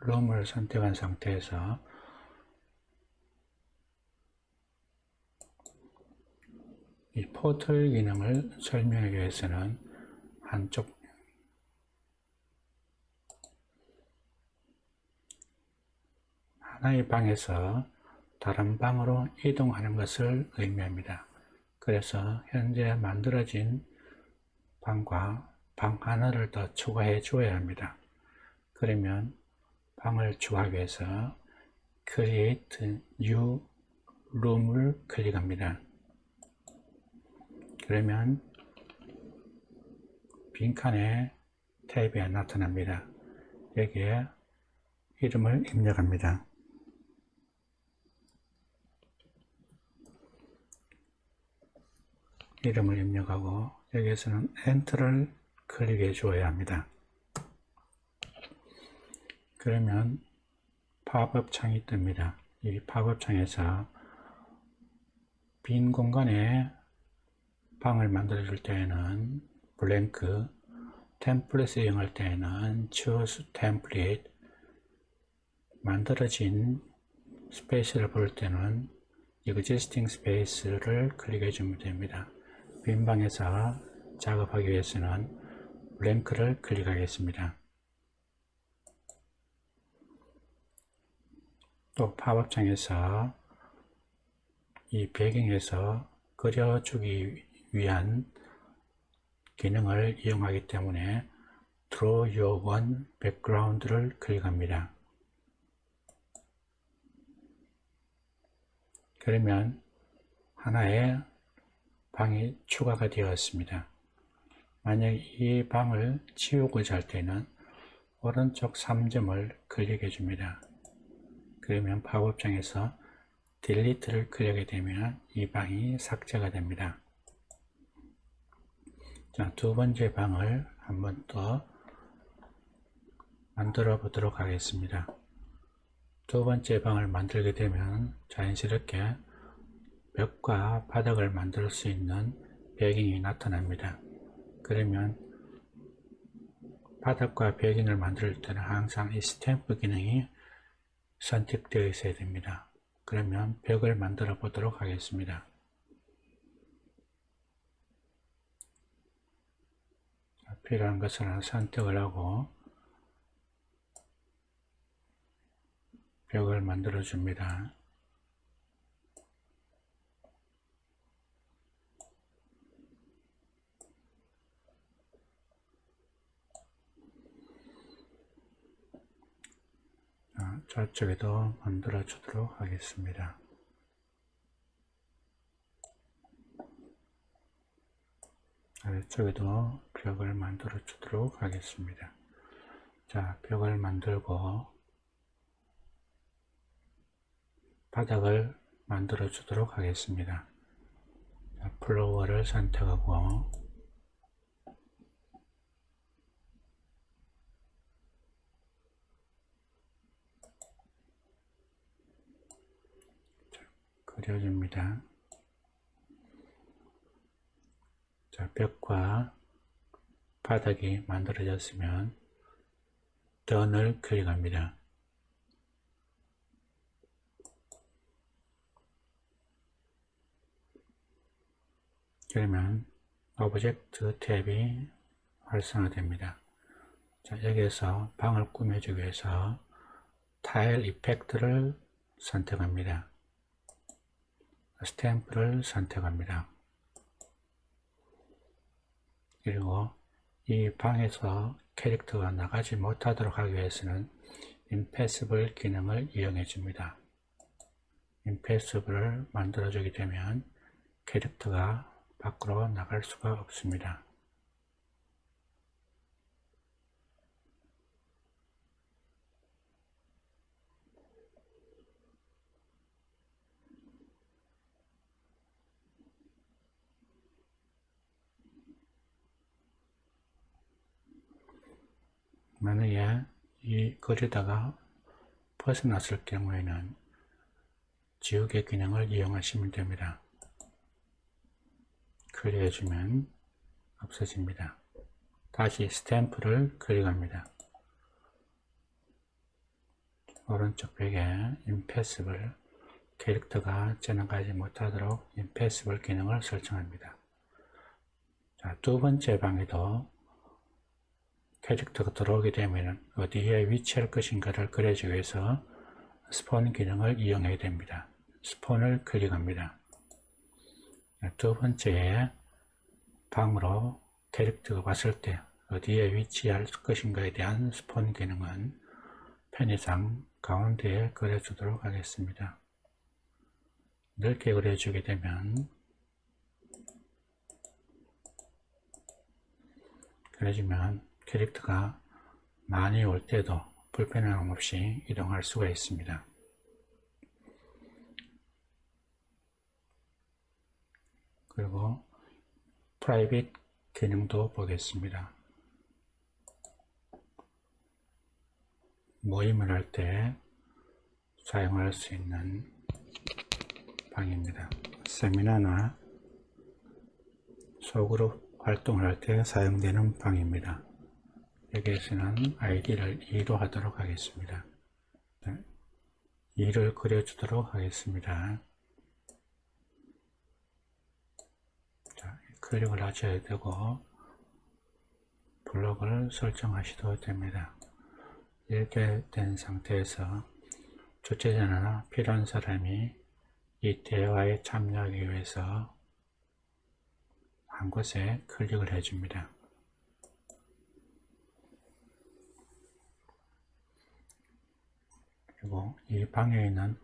룸을 선택한 상태에서 이 포털 기능을 설명하기 위해서는 한쪽 하나의 방에서 다른 방으로 이동하는 것을 의미합니다. 그래서 현재 만들어진 방과 방 하나를 더 추가해 주어야 합니다. 그러면 방을 추가하기 위해서 Create New Room을 클릭합니다. 그러면 빈칸에 탭이 나타납니다. 여기에 이름을 입력합니다. 이름을 입력하고 여기에서는 엔터를 클릭해 주어야 합니다. 그러면 팝업 창이 뜹니다. 이 팝업 창에서 빈 공간에 방을 만들어 줄 때에는 블랭크, 템플릿을 이용할 때에는 Choose Template, 만들어진 스페이스를 볼 때는 Existing Space를 클릭해 주면 됩니다. 빈 방에서 작업하기 위해서는 블랭크를 클릭하겠습니다. 또 팝업 창에서 이 배경에서 그려주기 위한 기능을 이용하기 때문에 Draw Your Own Background를 클릭합니다. 그러면 하나의 방이 추가가 되었습니다. 만약 이 방을 치우고자 할 때는 오른쪽 3점을 클릭해 줍니다. 그러면 팝업창에서 딜리트를 클릭하게 되면 이 방이 삭제가 됩니다. 자, 두 번째 방을 한번 더 만들어 보도록 하겠습니다. 두 번째 방을 만들게 되면 자연스럽게 벽과 바닥을 만들 수 있는 배경이 나타납니다. 그러면 바닥과 배경을 만들 때는 항상 이 스탬프 기능이 선택되어 있어야 됩니다. 그러면 벽을 만들어 보도록 하겠습니다. 필요한 것을 선택을 하고 벽을 만들어 줍니다. 저쪽에도 만들어 주도록 하겠습니다. 이쪽에도 벽을 만들어 주도록 하겠습니다. 자, 벽을 만들고 바닥을 만들어 주도록 하겠습니다. 자, 플로어를 선택하고 그려줍니다. 자, 벽과 바닥이 만들어졌으면 Done을 클릭합니다. 그러면 오브젝트 탭이 활성화됩니다. 자, 여기에서 방을 꾸며주기 위해서 타일 이펙트를 선택합니다. 스탬프를 선택합니다. 그리고 이 방에서 캐릭터가 나가지 못하도록 하기 위해서는 Impassable 기능을 이용해 줍니다. Impassable을 만들어 주게 되면 캐릭터가 밖으로 나갈 수가 없습니다. 만약에 이 그리다가 벗어났을 경우에는 지우개 기능을 이용하시면 됩니다. 클릭해주면 없어집니다. 다시 스탬프를 클릭합니다. 오른쪽 벽에 임패시블, 캐릭터가 지나가지 못하도록 임패시블 기능을 설정합니다. 자, 두 번째 방에도 캐릭터가 들어오게 되면 어디에 위치할 것인가를 그려주기 위해서 스폰 기능을 이용해야 됩니다. 스폰을 클릭합니다. 두 번째 방으로 캐릭터가 왔을 때 어디에 위치할 것인가에 대한 스폰 기능은 편의상 가운데에 그려주도록 하겠습니다. 넓게 그려주게 되면 캐릭터가 많이 올 때도 불편함 없이 이동할 수가 있습니다. 그리고 프라이빗 기능도 보겠습니다. 모임을 할 때 사용할 수 있는 방입니다. 세미나나 소그룹 활동을 할 때 사용되는 방입니다. 여기에서는 아이디를 2로 하도록 하겠습니다. 2를 그려주도록 하겠습니다. 자, 클릭을 하셔야 되고 블록을 설정하셔도 됩니다. 이렇게 된 상태에서 주최자나 필요한 사람이 이 대화에 참여하기 위해서 한 곳에 클릭을 해줍니다. 그리고 이 방에 있는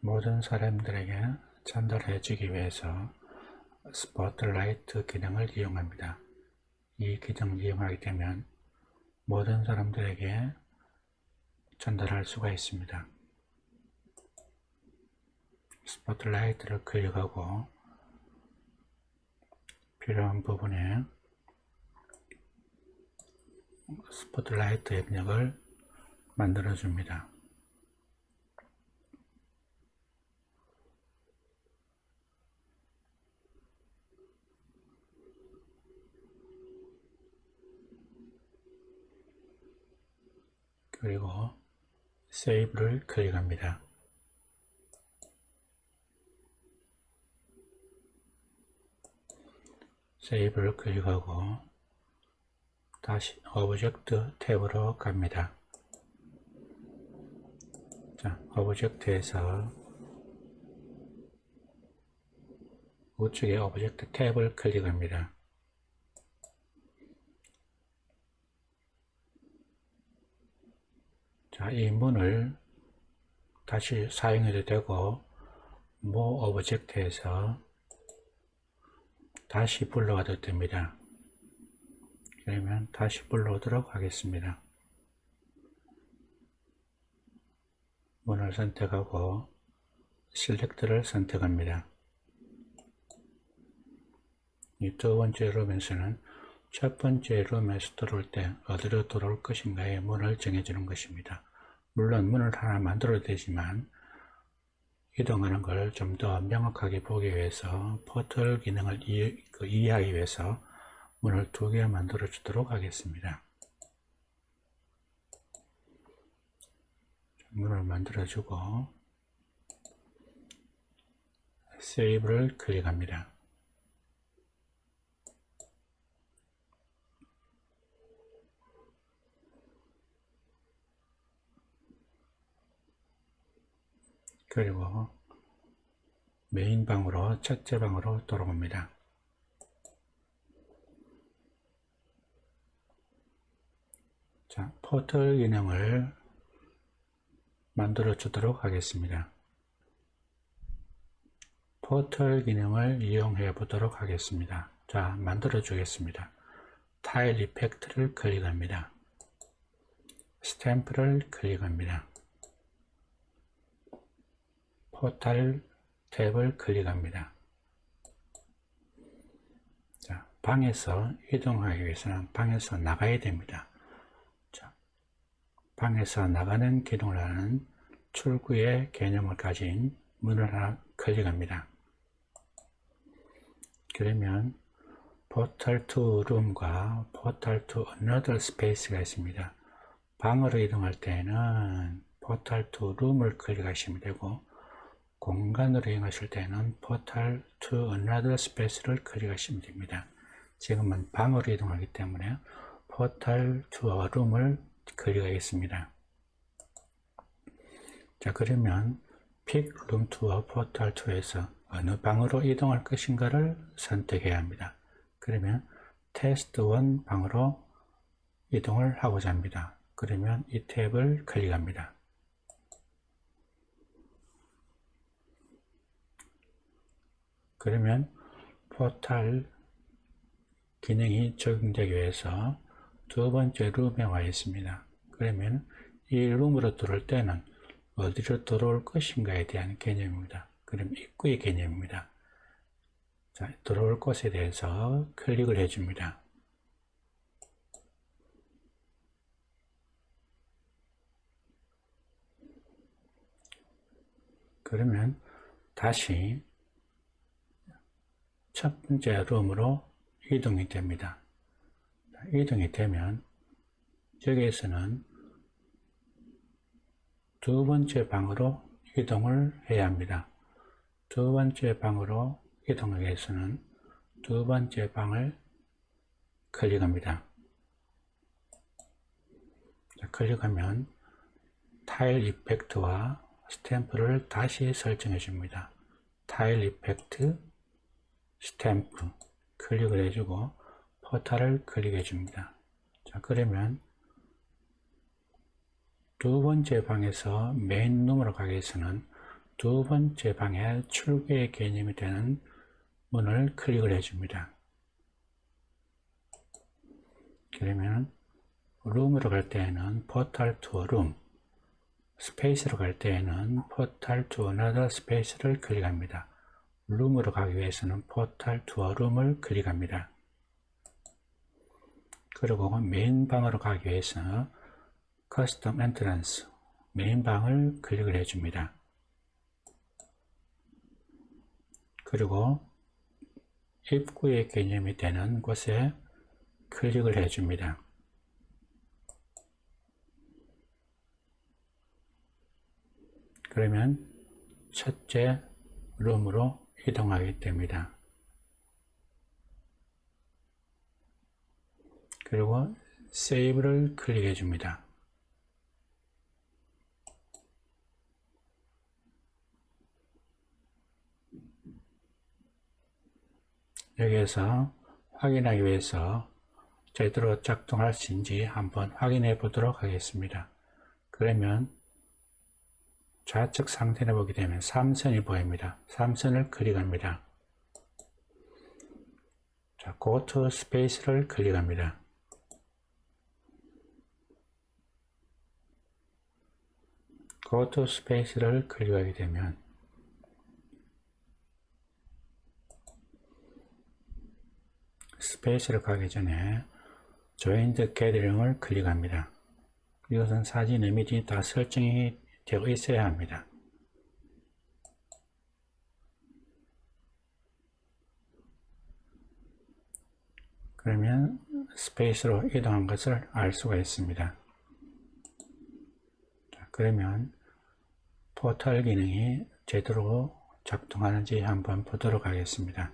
모든 사람들에게 전달해 주기 위해서 스포트라이트 기능을 이용합니다. 이 기능을 이용하게 되면 모든 사람들에게 전달할 수가 있습니다. 스포트라이트를 클릭하고 필요한 부분에 스포트라이트 입력을 만들어 줍니다. 그리고 세이브를 클릭합니다. 세이브를 클릭하고 다시 오브젝트 탭으로 갑니다. 자, 오브젝트에서 우측에 오브젝트 탭을 클릭합니다. 자, 이 문을 다시 사용해도 되고 모 오브젝트에서 다시 불러와도 됩니다. 그러면 다시 불러오도록 하겠습니다. 문을 선택하고 셀렉트를 선택합니다. 이 두 번째 룸에서는 첫 번째 룸에서 들어올 때 어디로 들어올 것인가에 문을 정해주는 것입니다. 물론 문을 하나 만들어도 되지만 이동하는 걸 좀 더 명확하게 보기 위해서 포털 기능을 이해하기 위해서 문을 2개 만들어 주도록 하겠습니다. 문을 만들어 주고 세이브를 클릭합니다. 그리고 메인 방으로 첫째 방으로 돌아옵니다. 자, 포털 기능을 만들어 주도록 하겠습니다. 포털 기능을 이용해 보도록 하겠습니다. 자, 만들어 주겠습니다. 타일 이펙트를 클릭합니다. 스탬프를 클릭합니다. 포털 탭을 클릭합니다. 자, 방에서 이동하기 위해서는 방에서 나가야 됩니다. 자, 방에서 나가는 기능을 하는 출구의 개념을 가진 문을 하나 클릭합니다. 그러면 portal to room과 portal to another space가 있습니다. 방으로 이동할 때는 portal to room을 클릭하시면 되고, 공간으로 이용하실 때는 portal to another space를 클릭하시면 됩니다. 지금은 방으로 이동하기 때문에 portal to a room을 클릭하겠습니다. 자, 그러면 pick room to a portal to에서 어느 방으로 이동할 것인가를 선택해야 합니다. 그러면 테스트 1 방으로 이동을 하고자 합니다. 그러면 이 탭을 클릭합니다. 그러면 포탈 기능이 적용되기 위해서 두 번째 룸에 와 있습니다. 그러면 이 룸으로 들어올 때는 어디로 들어올 것인가에 대한 개념입니다. 그럼 입구의 개념입니다. 자, 들어올 곳에 대해서 클릭을 해줍니다. 그러면 다시 첫 번째 룸으로 이동이 됩니다. 이동이 되면 여기에서는 두 번째 방으로 이동을 해야 합니다. 두 번째 방으로 이동하기 위해서는 두 번째 방을 클릭합니다. 클릭하면 타일 이펙트와 스탬프를 다시 설정해 줍니다. 타일 이펙트, 스탬프 클릭을 해주고 포탈을 클릭해 줍니다. 자, 그러면 두 번째 방에서 메인 룸으로 가기 위해서는 두 번째 방의 출구의 개념이 되는 문을 클릭을 해줍니다. 그러면 룸으로 갈 때에는 포탈 투어 룸, 스페이스로 갈 때에는 포탈 투어 another space를 클릭합니다. 룸으로 가기 위해서는 포탈 투어 룸을 클릭합니다. 그리고 메인 방으로 가기 위해서 커스텀 엔트런스, 메인 방을 클릭을 해줍니다. 그리고 입구의 개념이 되는 곳에 클릭을 해줍니다. 그러면 첫째 룸으로 이동하게 됩니다. 그리고 세이브를 클릭해 줍니다. 여기에서 확인하기 위해서 제대로 작동할 수 있는지 한번 확인해 보도록 하겠습니다. 그러면 좌측 상단에 보게 되면 3선이 보입니다. 3선을 클릭합니다. 자, Go to Space를 클릭합니다. Go to Space를 클릭하게 되면 스페이스를 가기 전에 Join the Gathering을 클릭합니다. 이것은 사진 이미지 다 설정이 되어 있어야 합니다. 그러면 스페이스로 이동한 것을 알 수가 있습니다. 자, 그러면 포털 기능이 제대로 작동하는지 한번 보도록 하겠습니다.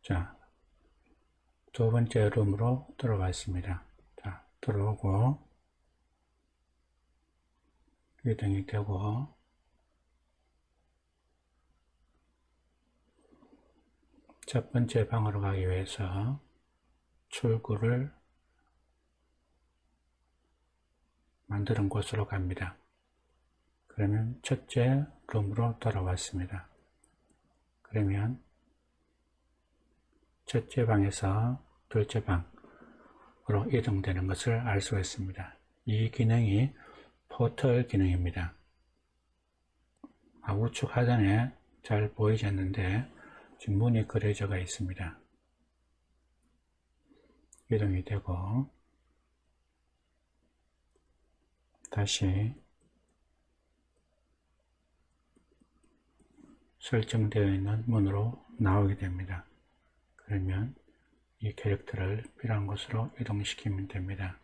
자, 두 번째 룸으로 들어갔습니다. 자, 들어오고 이동이 되고 첫 번째 방으로 가기 위해서 출구를 만드는 곳으로 갑니다. 그러면 첫째 룸으로 돌아왔습니다. 그러면 첫째 방에서 둘째 방으로 이동되는 것을 알 수가 있습니다. 이 기능이 포털 기능입니다. 우측 하단에 잘 보이지 않는데 지금 문이 그려져 있습니다. 이동이 되고 다시 설정되어 있는 문으로 나오게 됩니다. 그러면 이 캐릭터를 필요한 곳으로 이동시키면 됩니다.